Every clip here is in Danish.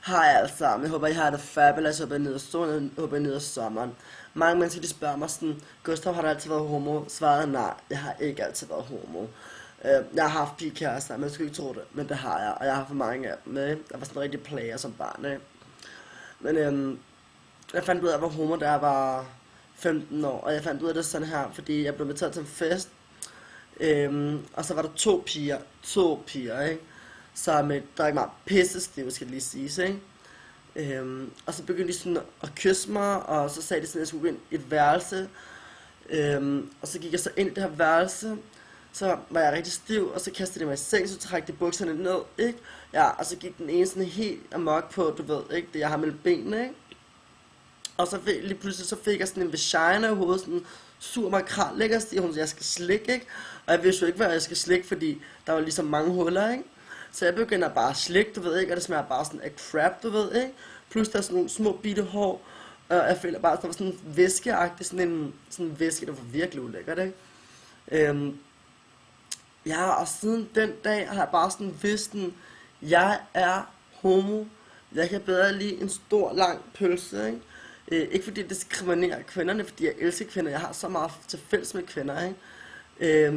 Hej alle sammen, jeg håber I har det fabulous, jeg håber I nyder solen, jeg håber I nyder sommeren. Mange mennesker de spørger mig sådan, Gustav, har du altid været homo? Svaret er nej, jeg har ikke altid været homo. Jeg har haft pigekærester, men jeg skulle ikke tro det, men det har jeg, og jeg har for mange af dem. Jeg var sådan en rigtig player som barn. Men jeg fandt ud af, at jeg var homo, da jeg var 15 år, og jeg fandt ud af det sådan her, fordi jeg blev inviteret til en fest, og så var der to piger, ikke? Som drak mig pissestiv, skal det lige siges, ikke? Og så begyndte de sådan at kysse mig, og så sagde de sådan, at jeg skulle gå ind i et værelse. Og så gik jeg så ind i det her værelse, så var jeg rigtig stiv, og så kastede de mig i seng, så trak de bukserne ned, ikke? Ja, og så gik den ene sådan helt amok på, du ved, ikke? Det jeg har mellem benene, ikke? Og så lige pludselig så fik jeg sådan en vagina i hovedet, sådan sur makrel, ikke? Og så siger hun, jeg skal slikke, ikke? Og jeg vidste jo ikke, hvad jeg skal slikke, fordi der var ligesom mange huller, ikke? Så jeg begynder bare at slikke, du ved ikke, og det smager bare sådan af crap, du ved ikke. Plus der er sådan nogle små bitte hår, og jeg føler bare, at der var sådan en væskeagtig, sådan en væske, der var virkelig ulækkert, ikke? Ja, og siden den dag har jeg bare sådan vidst, jeg er homo. Jeg kan bedre lide en stor, lang pølse, ikke? Ikke fordi det diskriminerer kvinderne, fordi jeg elsker kvinder, jeg har så meget til fælles med kvinder, ikke?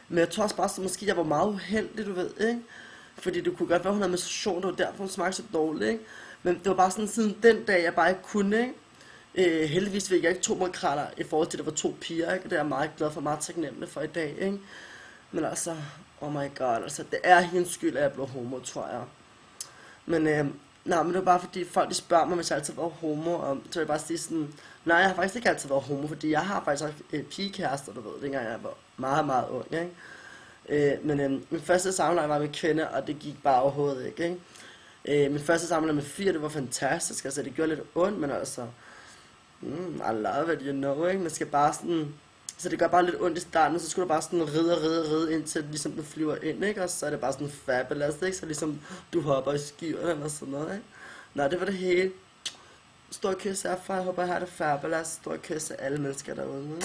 Men jeg tror også bare, at måske jeg var meget uheldig, du ved, ikke? Fordi det kunne godt være, hun havde menstruation, det var derfor hun smagte så dårligt, ikke? Men det var bare sådan siden den dag, jeg bare ikke kunne, ikke? Heldigvis fik jeg ikke 2 makraller i forhold til, at der var 2 piger, ikke? Og det er jeg meget glad for, meget taknemmelig for i dag, ikke? Men altså, oh my god, altså, det er hendes skyld, at jeg blev homo, tror jeg. Men, nej, men det var bare fordi, folk de spørger mig, hvis jeg altid har været homo, og så vil jeg bare sige sådan, nej, jeg har faktisk ikke altid været homo, fordi jeg har faktisk også pigekærester, du ved, dengang jeg var meget, meget ung, ikke? Men min første samleje var med kvinder, og det gik bare overhovedet ikke? Min første samleje med 4, det var fantastisk, altså det gjorde lidt ondt, men altså, I love it, you know, ikke? Man skal bare sådan, så det gør bare lidt ondt i starten, så skulle du bare sådan ride, indtil ligesom du flyver ind, ikke? Og så er det bare sådan fabulous, ikke? Så ligesom du hopper i skyerne eller sådan noget, ikke? Nå, det var det hele. Stor kys herfra, jeg håber, jeg har det fabulous. Stor kys af alle mennesker derude.